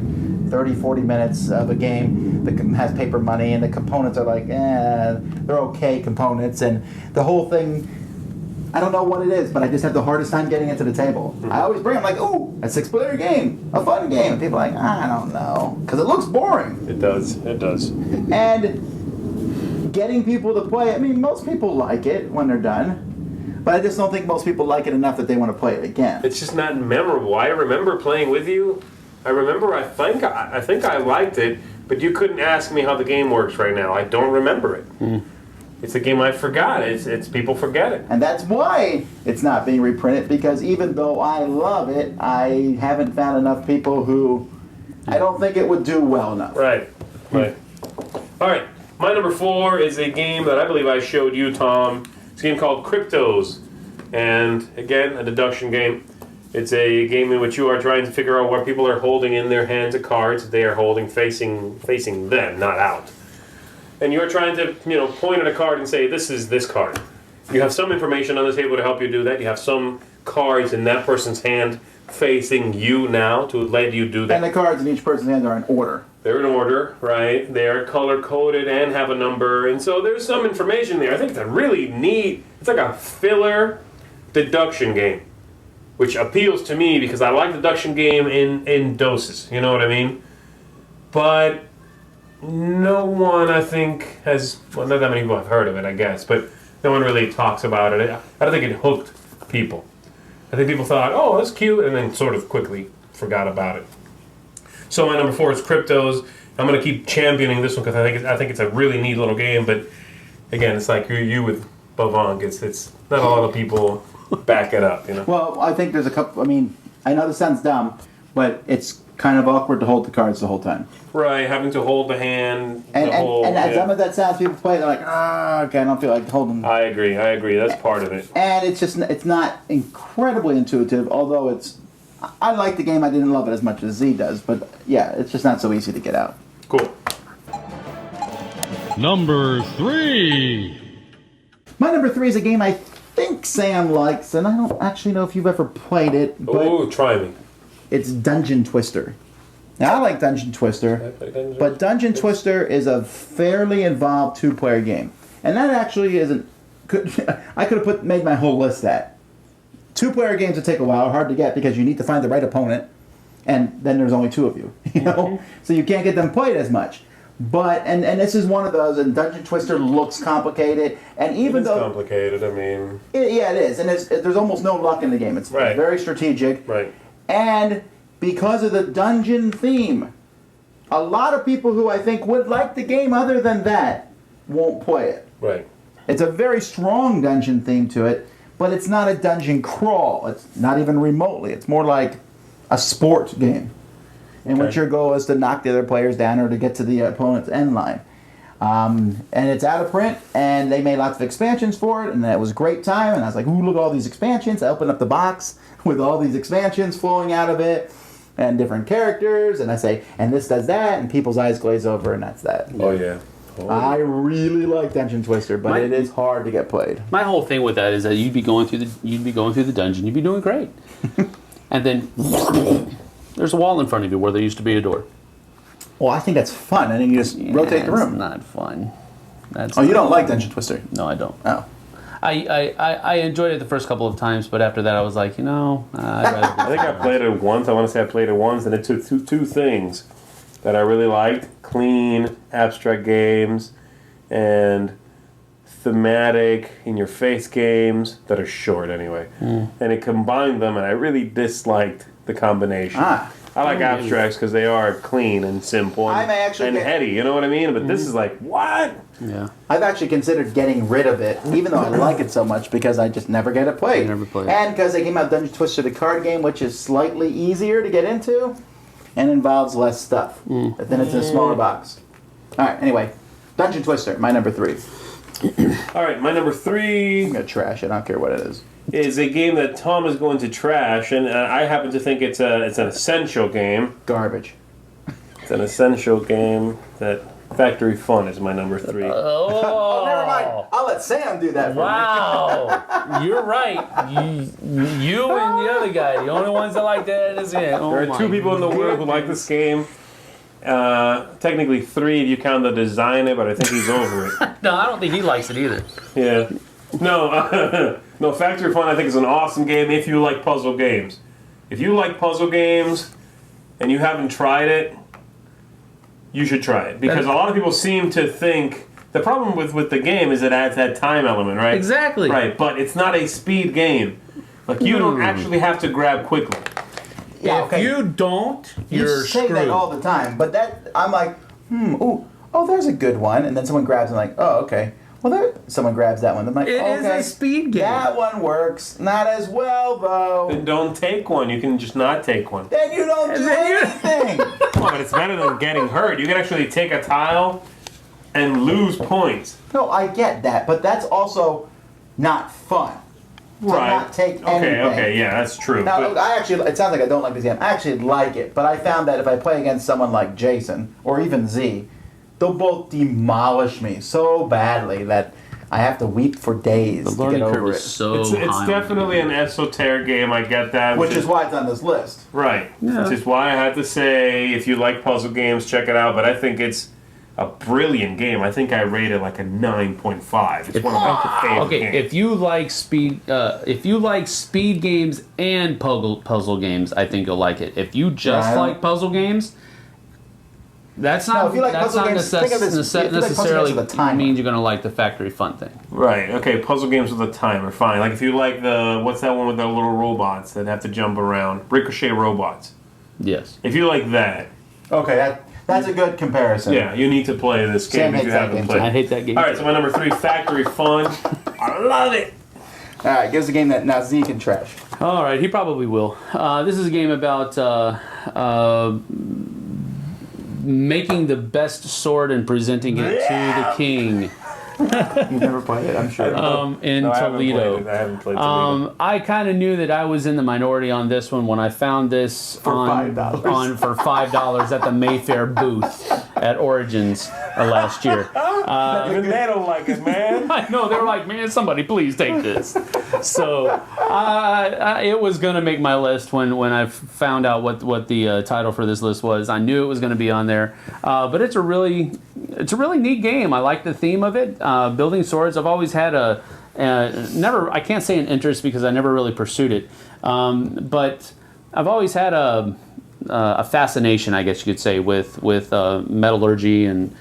30, 40 minutes of a game that has paper money, and the components are like, they're okay components. And the whole thing, I don't know what it is, but I just have the hardest time getting it to the table. I always bring them like, ooh, a 6-player game, a fun game. And people are like, I don't know, because it looks boring. It does. It does. And getting people to play it, I mean, most people like it when they're done. But I just don't think most people like it enough that they want to play it again. It's just not memorable. I remember playing with you. I think I liked it, but you couldn't ask me how the game works right now. I don't remember it. It's a game I forgot. It's people forget it. And that's why it's not being reprinted, because even though I love it, I haven't found enough people who I don't think it would do well enough. Right. All right. My number 4 is a game that I believe I showed you, Tom. It's a game called Cryptos. And again, a deduction game. It's a game in which you are trying to figure out what people are holding in their hands of cards they are holding facing them, not out. And you're trying to, point at a card and say, this is this card. You have some information on the table to help you do that. You have some cards in that person's hand facing you now to let you do that. And the cards in each person's hand are in order. They're in order, right? They're color-coded and have a number. And so there's some information there. I think it's a really neat, it's like a filler deduction game, which appeals to me because I like deduction game in doses. You know what I mean? But no one, I think, not that many people have heard of it, I guess, but no one really talks about it. I don't think it hooked people. I think people thought, oh, that's cute, and then sort of quickly forgot about it. So my number 4 is Cryptos. I'm going to keep championing this one because I think it's a really neat little game, but again, it's like you with Bovank. It's not a lot of people back it up, Well, I think there's a couple, I know this sounds dumb, but it's kind of awkward to hold the cards the whole time. Right, having to hold the hand, And as dumb as that sounds, people play, they're like, okay, I don't feel like holding. I agree, that's part of it. And it's not incredibly intuitive, although I like the game, I didn't love it as much as Z does, but yeah, it's just not so easy to get out. Cool. Number 3. My number 3 is a game I think Sam likes, and I don't actually know if you've ever played it, but Oh, try me. it's Dungeon Twister. Now, I like Dungeon Twister, but Dungeon Twister is a fairly involved 2-player game. And that actually isn't... I could have made my whole list that. 2-player games that take a while are hard to get because you need to find the right opponent, and then there's only 2 of you, So you can't get them played as much. But, and this is one of those, and Dungeon Twister looks complicated, and even It's though... complicated, it is, and there's almost no luck in the game. It's Right. very strategic. Right. And because of the dungeon theme, a lot of people who I think would like the game other than that won't play it. Right. It's a very strong dungeon theme to it, but it's not a dungeon crawl. It's not even remotely. It's more like a sport game in which your goal is to knock the other players down or to get to the opponent's end line. And it's out of print, and they made lots of expansions for it, and it was a great time, and I was like, ooh, look at all these expansions. I opened up the box with all these expansions flowing out of it, and different characters, and I say, and this does that, and people's eyes glaze over, and that's that. Oh, yeah. I really like Dungeon Twister, but it is hard to get played. My whole thing with that is that you'd be going through the dungeon, you'd be doing great, and then there's a wall in front of you where there used to be a door. Well, I think that's fun, and then you just rotate the room. It's not fun. You don't like Dungeon Twister? No, I don't. Oh. I enjoyed it the first couple of times, but after that I was like, I'd rather I think I played it once. I want to say I played it once, and it took two things that I really liked: clean, abstract games, and thematic, in-your-face games that are short anyway. And it combined them, and I really disliked the combination. I like abstracts because they are clean and simple and heady, you know what I mean? But this is like, what? Yeah. I've actually considered getting rid of it, even though I like it so much, because I just never get it played. Never play it. And because they came out Dungeon Twister, the card game, which is slightly easier to get into and involves less stuff. But then it's in a smaller box. All right, anyway, Dungeon Twister, my number 3. All right, my number 3 I'm gonna trash it. I don't care what it is a game that Tom is going to trash, and I happen to think it's an essential game. Garbage. It's an essential game that Factory Fun is my number 3. Oh, never mind. I'll let Sam do that for me. Wow, you're right. You and the other guy, the only ones that like that is it. Oh, There are 2 people in the world who like this game. Technically 3 if you count the designer, but I think he's over it. No, I don't think he likes it either. Yeah. No, no. Factory Fun I think is an awesome game if you like puzzle games. If you like puzzle games and you haven't tried it, you should try it, because a lot of people seem to think the problem with the game is it adds that time element, right? Exactly. Right, but it's not a speed game. Like you don't actually have to grab quickly. Yeah, If you don't, You you're say screwed. that all the time, but that I'm like, oh, there's a good one, and then someone grabs and like, oh, okay. Well, there, someone grabs that one. I'm like, It is okay, a speed game. That one works, not as well though. Then don't take one. You can just not take one. Then you don't do anything. Well, but it's better than getting hurt. You can actually take a tile and lose points. No, I get that, but that's also not fun. To not take anything. Okay, yeah, that's true. Now, But- I actually, it sounds like I don't like this game. I actually like it, but I found that if I play against someone like Jason or even Z, they'll both demolish me so badly that I have to weep for days The to learning get curve over is it. so it's high. definitely an esoteric game. I get that. Which is why it's on this list. right. Yeah. Which is why I had to say, if you like puzzle games, check it out. But I think it's a brilliant game. I think I rate it like a 9.5. It's one of my favorite Okay, games. if you like speed games and puzzle games, I think you'll like it. If you just Right. like puzzle games, that's not. No, if you like that's puzzle not games, think of this- if you like puzzle necessarily games with a timer. means you're going to like the Factory Fun thing. Right. Okay. Puzzle games with a timer, fine. Like if you like what's that one with the little robots that have to jump around? Ricochet robots. Yes. If you like that, Okay, that's a good comparison. yeah, you need to play this game Sam if hates you that haven't game, played. I hate that game. All right, so my number 3, Factory Fun. I love it. All right, give us a game that now Z can trash. All right, he probably will. This is a game about making the best sword and presenting it to the king You've never played it, I'm sure. in No, I haven't played Toledo. it. I haven't played Toledo. I kind of knew that I was in the minority on this one when I found this For $5. for $5 at the Mayfair booth at Origins last year. Even they don't like it, man. I know, they were like, man, somebody please take this. So it was going to make my list when I found out what the title for this list was. I knew it was going to be on there. But it's a really neat game. I like the theme of it. Building swords. I've always had I can't say an interest because I never really pursued it. But I've always had a fascination, I guess you could say, with metallurgy and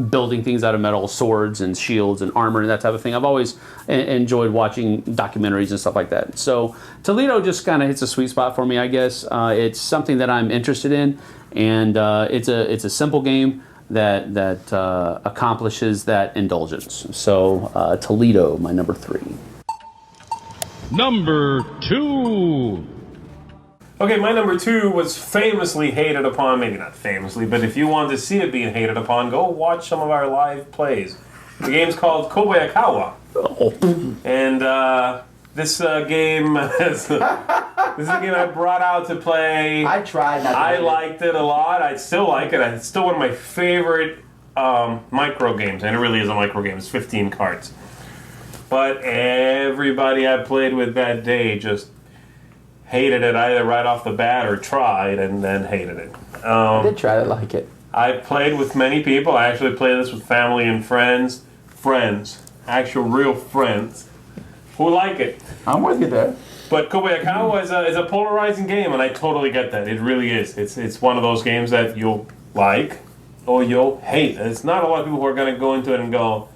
building things out of metal, swords and shields and armor and that type of thing. I've always enjoyed watching documentaries and stuff like that. So Toledo just kind of hits a sweet spot for me, I guess. It's something that I'm interested in, and it's a simple game that accomplishes that indulgence. So Toledo, my number 3. Number 2. Okay, my number 2 was famously hated upon. Maybe not famously, but if you want to see it being hated upon, go watch some of our live plays. The game's called Kobayakawa. And this game is a game I brought out to play. I tried not to I hate it. liked it a lot. I still like it. It's still one of my favorite micro games, and it really is a micro game. It's 15 cards. But everybody I played with that day just hated it either right off the bat or tried and then hated it. I did try to like it. I played with many people. I actually play this with family and friends. Actual real friends who like it. I'm with you there. But Kobayakawa is a polarizing game, and I totally get that. It really is. It's one of those games that you'll like or you'll hate. It's not a lot of people who are going to go into it and go,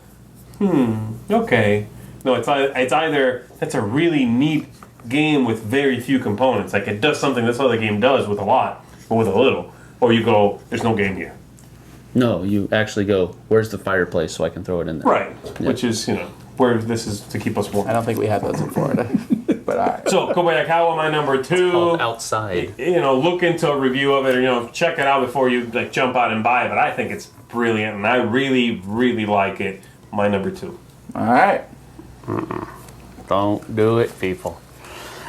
okay. No, it's either that's a really neat game with very few components. Like it does something this other game does with a lot, but with a little. Or you go, there's no game here. No, you actually go, where's the fireplace so I can throw it in there? Right. Yeah. Which is, where this is to keep us warm. I don't think we have those in Florida. But all right. So, Kobayakawa, my number 2. Called outside. Look into a review of it, or, check it out before you jump out and buy it. But I think it's brilliant, and I really, really like it. my number 2. All right. Don't do it, people.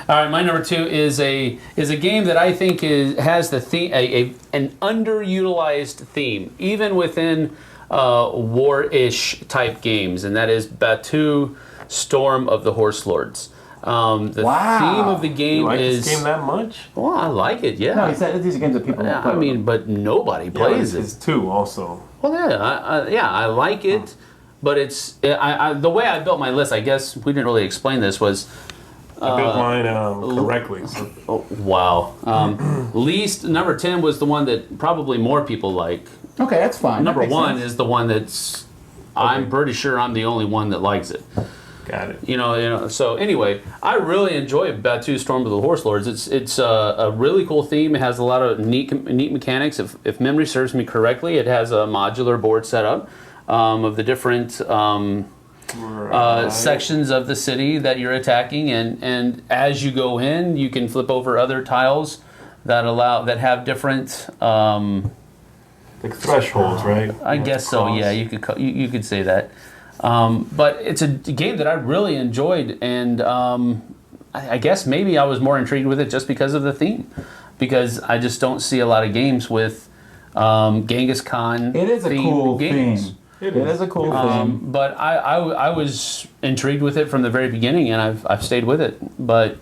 All right, my number 2 is a game that I think has the theme an underutilized theme, even within war-ish type games, and that is Batu Storm of the Horse Lords. The theme of the game You like is this game that much? well, I like it. Yeah, No, he said these are games that people don't play. I mean, but nobody plays it. It's 2 also. Well, yeah, I like it, but it's the way I built my list. I guess we didn't really explain this. Was I built mine correctly. So. oh, wow. Least number 10 was the one that probably more people like. Okay, that's fine. Number That makes 1 sense. is the one that's. I'm pretty sure I'm the only one that likes it. Got it. You know. So anyway, I really enjoy Batu Storm of the Horse Lords. It's a really cool theme. It has a lot of neat mechanics. If memory serves me correctly, it has a modular board setup of the different sections of the city that you're attacking, and as you go in, you can flip over other tiles that have different. Like thresholds, right? I guess so. Yeah, you could say that. But it's a game that I really enjoyed, and I guess maybe I was more intrigued with it just because of the theme, because I just don't see a lot of games with Genghis Khan. It is a cool games. theme. It is a cool theme. But I was intrigued with it from the very beginning, and I've stayed with it. But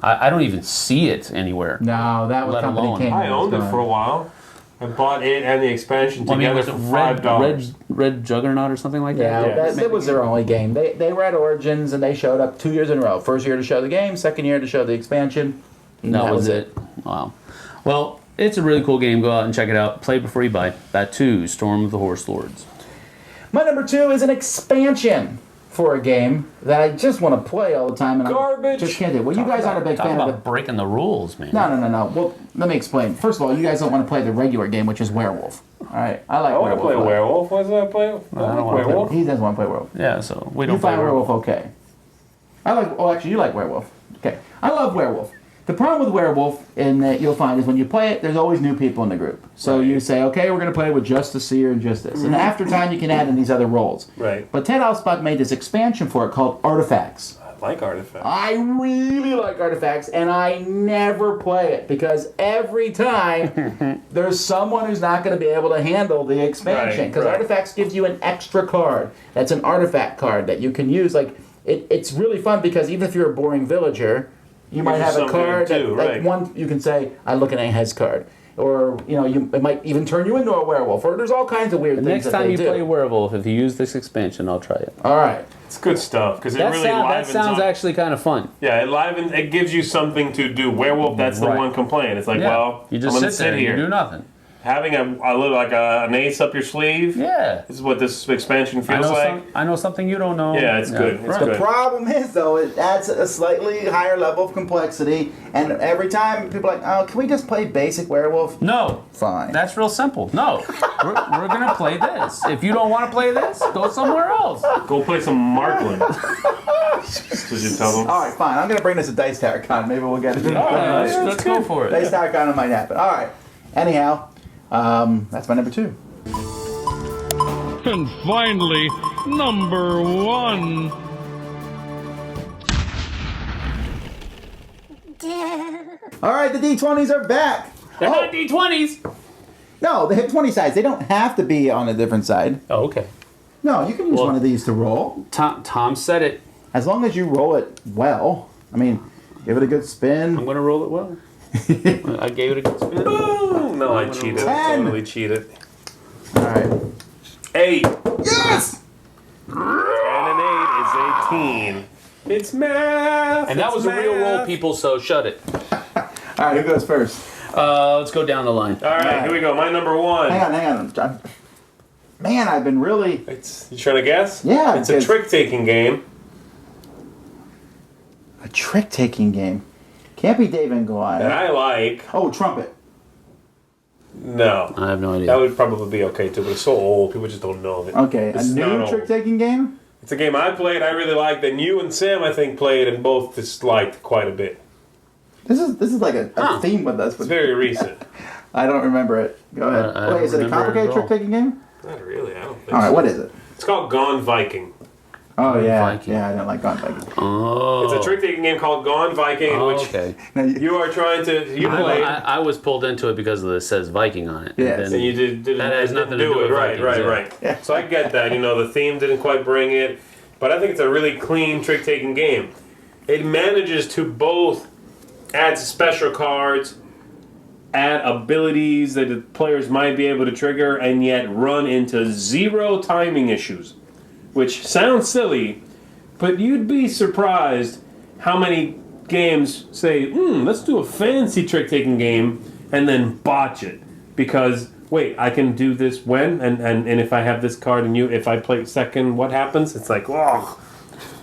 I don't even see it anywhere. No, that was Let company alone. came. I owned it for a while. I bought it and the expansion together was for it $5. Red Juggernaut or something like Yeah, that? that was their only game. They were at Origins and they showed up 2 years in a row. First year to show the game, second year to show the expansion. And That was it. Wow. Well, it's a really cool game. Go out and check it out. Play before you buy. Batu Storm of the Horse Lords. My number 2 is an expansion for a game that I just want to play all the time. And Garbage. I just can't do. Well, you guys aren't a big Talk fan about of the... breaking the rules, man. No. Well, let me explain. First of all, you guys don't want to play the regular game, which is Werewolf. All right, I like I want to Werewolf. play Werewolf. What does that play? I don't wanna play Werewolf. He doesn't want to play Werewolf. Yeah, so we don't You find play Werewolf okay. I like... Oh, actually, you like Werewolf. Okay. I love Werewolf. The problem with Werewolf, and that you'll find, is when you play it, there's always new people in the group. So you say, okay, we're going to play with just the seer and just this. And after time, you can add in these other roles. Right. But Ted Alspach made this expansion for it called Artifacts. I like Artifact. I really like Artifacts, and I never play it because every time there's someone who's not going to be able to handle the expansion. Because Right. Artifacts gives you an extra card. That's an artifact card that you can use. Like it's really fun because even if you're a boring villager, you might have a something card to that, do, like right. one you can say, I look at a Hez card. Or, it might even turn you into a werewolf. Or there's all kinds of weird things Next that time they you do. play Werewolf, if you use this expansion, I'll try it. All right. It's good stuff because it really That livens sounds up. actually kind of fun. Yeah, it gives you something to do. Werewolf, that's the Right. one complaint. It's like, well, you just I'm gonna sit there and here. you do nothing. Having a little like an ace up your sleeve. Yeah. This is what this expansion I feels know, like. I know something you don't know. Yeah, it's good. It's right. good. The problem is, though, it adds a slightly higher level of complexity. And every time people are like, oh, can we just play basic werewolf? No. Fine. That's real simple. No. we're going to play this. If you don't want to play this, go somewhere else. Go play some Markland. That's what you tell them. All right, fine. I'm going to bring this to Dice Tower Con. Maybe we'll get it. All right, let's go for it. Dice Tower Con might happen. All right. Anyhow, that's my number 2. And finally, number 1. All right, the D20s are back. They're not D20s. No, they have 20 sides. They don't have to be on a different side. Oh, okay. No, you can use Well- one of these to roll. Tom said it. As long as you roll it well. I mean, give it a good I'm spin. going to roll it well. I gave it a good spin. Oh, no, I cheated. I 10. totally cheated. All right. 8. Yes! And an 8 is 18. It's math. And that it's was a real roll, math. people, so shut it. All right, who goes first? Let's go down the line. All right, here we go. My number 1. Hang on. Man, I've been really... You trying to guess? Yeah, It's a because- trick-taking game. A trick-taking game. Can't be Dave and Goliath. that I like. Oh, Trumpet. No. I have no idea. That would probably be okay too, but it's so old, people just don't know of it. Okay, This a is not new old. trick-taking game? It's a game I played, I really liked, and you and Sam, I think, played, and both disliked quite a bit. This is like a theme with us. It's very recent. I don't remember it. Go ahead. I Wait, is it a don't remember it complicated at all. trick-taking game? Not really, I don't think All right, so. what is it? It's called Gone Viking. Oh yeah, Viking. yeah. I don't like Gone Viking. Oh. It's a trick-taking game called Gone Viking, in which okay. you are trying to... You play... I was pulled into it because of it says Viking on it. Yes. And you didn't That has nothing to do it. with Right, Vikings, right, yeah. right. Yeah. So I get that. The theme didn't quite bring it. But I think it's a really clean trick-taking game. It manages to both add special cards, add abilities that the players might be able to trigger, and yet run into zero timing issues. Which sounds silly, but you'd be surprised how many games say, let's do a fancy trick-taking game, and then botch it. Because, wait, I can do this when? And if I have this card and if I play second, what happens? It's like, oh.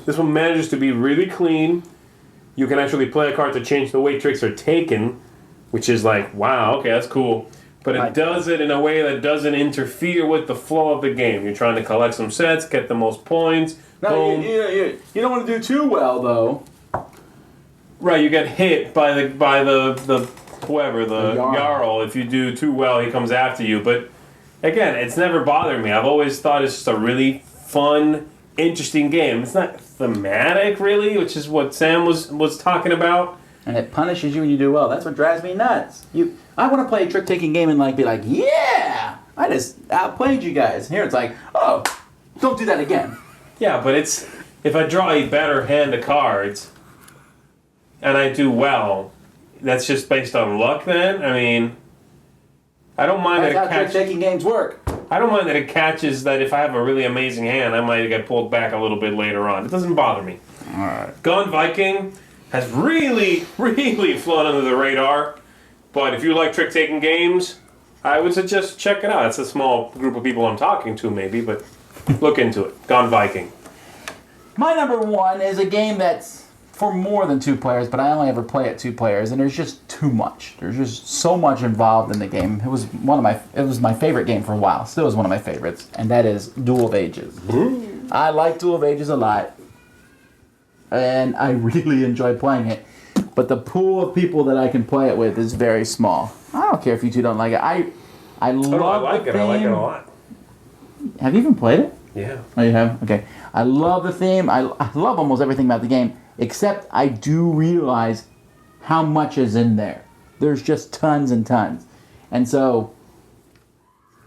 This one manages to be really clean. You can actually play a card to change the way tricks are taken, which is like, wow, okay, that's cool. But it does it in a way that doesn't interfere with the flow of the game. You're trying to collect some sets, get the most points. No, boom. you don't want to do too well though. Right, you get hit by the whoever, the Jarl. If you do too well, he comes after you. But again, it's never bothered me. I've always thought it's just a really fun, interesting game. It's not thematic really, which is what Sam was talking about. And it punishes you when you do well. That's what drives me nuts. I want to play a trick-taking game and be like, yeah, I just outplayed you guys. Here it's like, oh, don't do that again. Yeah, but it's if I draw a better hand of cards and I do well, that's just based on luck. Then I mean, I don't mind That's that how it catches. trick-taking games work. I don't mind that it catches that if I have a really amazing hand, I might get pulled back a little bit later on. It doesn't bother me. All right. Gone Viking has really, really flown under the radar. But if you like trick-taking games, I would suggest check it out. It's a small group of people I'm talking to, maybe, but look into it. Gone Viking. My number one is a game that's for more than 2 players, but I only ever play it 2 players, and there's just too much. There's just so much involved in the game. It was my favorite game for a while. Still is one of my favorites, and that is Duel of Ages. I like Duel of Ages a lot, and I really enjoy playing it. But the pool of people that I can play it with is very small. I don't care if you two don't like it. I love I like the it. theme. I like it a lot. Have you even played it? Yeah. Oh, you have? Okay. I love the theme. I love almost everything about the game, except I do realize how much is in there. There's just tons and tons. And so,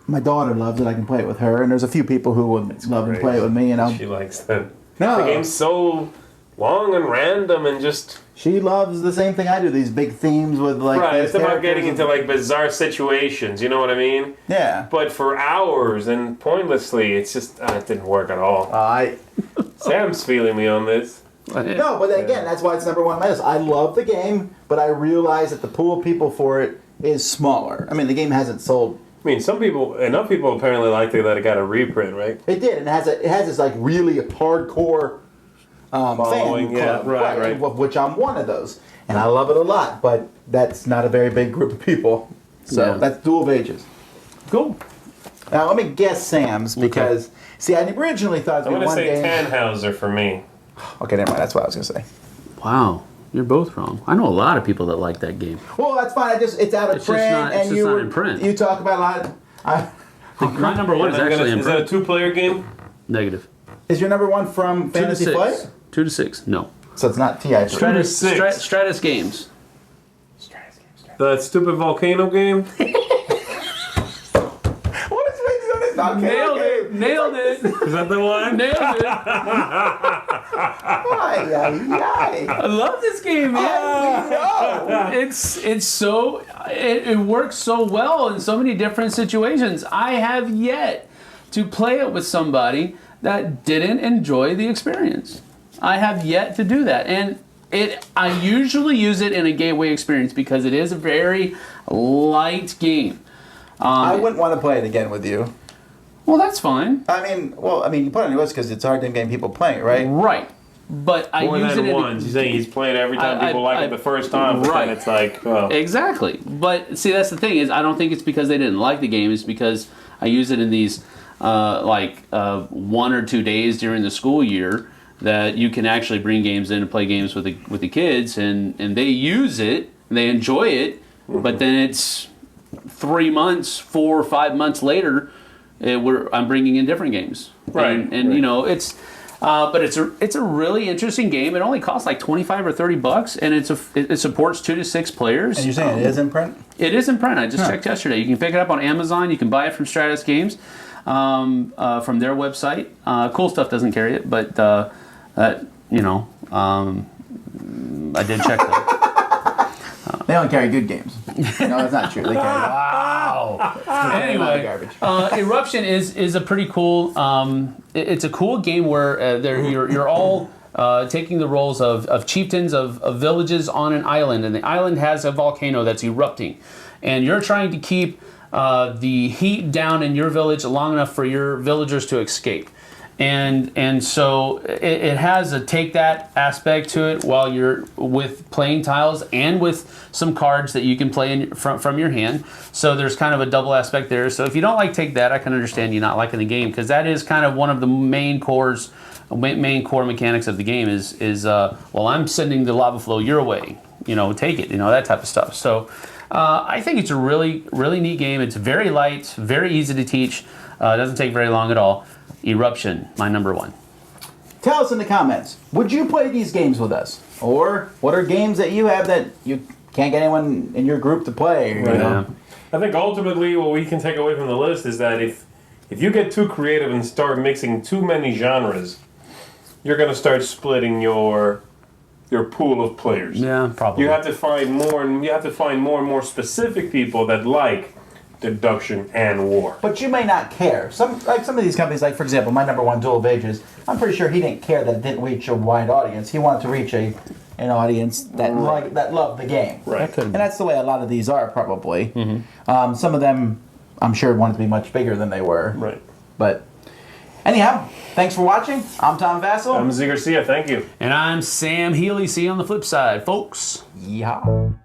my daughter loves it. I can play it with her. And there's a few people who would love to play it with me. She likes that. No. The game's so long and random and just... She loves the same thing I do, these big themes with Right, these it's about getting characters into bizarre situations, you know what I mean? Yeah. But for hours and pointlessly, it's just, it didn't work at all. Sam's feeling me on this. No, but again, that's why it's number one on my list. I love the game, but I realize that the pool of people for it is smaller. I mean, the game hasn't sold. I mean, enough people apparently liked it that it got a reprint, right? It did, and it has this really hardcore Following, fan yeah, club, right. of which I'm one of those, and I love it a lot. But that's not a very big group of people, so that's Duel of Ages. Cool. Now let me guess Sam's because see, I originally thought it I'm was going to one say game. Tannhauser for me. Okay, never mind. That's what I was going to say. Wow. You're both wrong. I know a lot of people that like that game. Well, that's fine. It's out of It's just print, not- it's and just not in print. you talk about a lot. My number one is actually in Is that a print. two-player game? Negative. Is your number one from 2 to Fantasy 6. Flight? 2 to 6. No. So it's not TI. Stratus, 6. Stratus Games. The stupid volcano game? What is making on this volcano game? Nailed it. Is that the one? Nailed it. Ay, ay, ay. I love this game, man. No. It's so it works so well in so many different situations. I have yet to play it with somebody that didn't enjoy the experience. I have yet to do that, and I usually use it in a gateway experience because it is a very light game. I wouldn't want to play it again with you. Well, that's fine. I mean, you put it on your list because it's a hard game people playing, right? Right. But I More use than it once. He's saying he's playing it every time I- people like I- it the first time, but right. then it's like, well. Exactly. But see, that's the thing is I don't think it's because they didn't like the game. It's because I use it in these 1 or 2 days during the school year that you can actually bring games in and play games with the kids, and they use it, and they enjoy it, but then it's 3 months, 4 or 5 months later, I'm bringing in different games. Right, And right. you know, but it's a really interesting game. It only costs like $25 or $30, and it supports 2 to 6 players. And you're saying it is in print? It is in print. I just checked yesterday. You can pick it up on Amazon. You can buy it from Stratus Games, from their website. Cool Stuff doesn't carry it, but you know, I did check them. They only carry good games. No, that's not true. They carry Anyway, garbage. Eruption is a pretty cool. It's a cool game where you're all taking the roles of chieftains of villages on an island, and the island has a volcano that's erupting, and you're trying to keep the heat down in your village long enough for your villagers to escape. And so it has a take that aspect to it while you're with playing tiles and with some cards that you can play from your hand. So there's kind of a double aspect there. So if you don't like take that, I can understand you not liking the game, because that is kind of one of the main core mechanics of the game is well, I'm sending the lava flow your way, you know, take it, you know, that type of stuff. So I think it's a really, really neat game. It's very light, very easy to teach. It doesn't take very long at all. Eruption, my number 1. Tell us in the comments, would you play these games with us? Or what are games that you have that you can't get anyone in your group to play? You know? I think ultimately what we can take away from the list is that if you get too creative and start mixing too many genres, you're going to start splitting your pool of players. Yeah, probably. You have to find more and more specific people that like deduction and war. But you may not care. Some of these companies, like for example, my number 1, Duel of Ages, I'm pretty sure he didn't care that it didn't reach a wide audience. He wanted to reach an audience that loved the game. Right. And that's the way a lot of these are probably. Mm-hmm. Some of them, I'm sure, wanted to be much bigger than they were. Right. But anyhow, thanks for watching. I'm Tom Vasel. I'm Zee Garcia. Thank you. And I'm Sam Healey. See you on the flip side, folks. Yeehaw.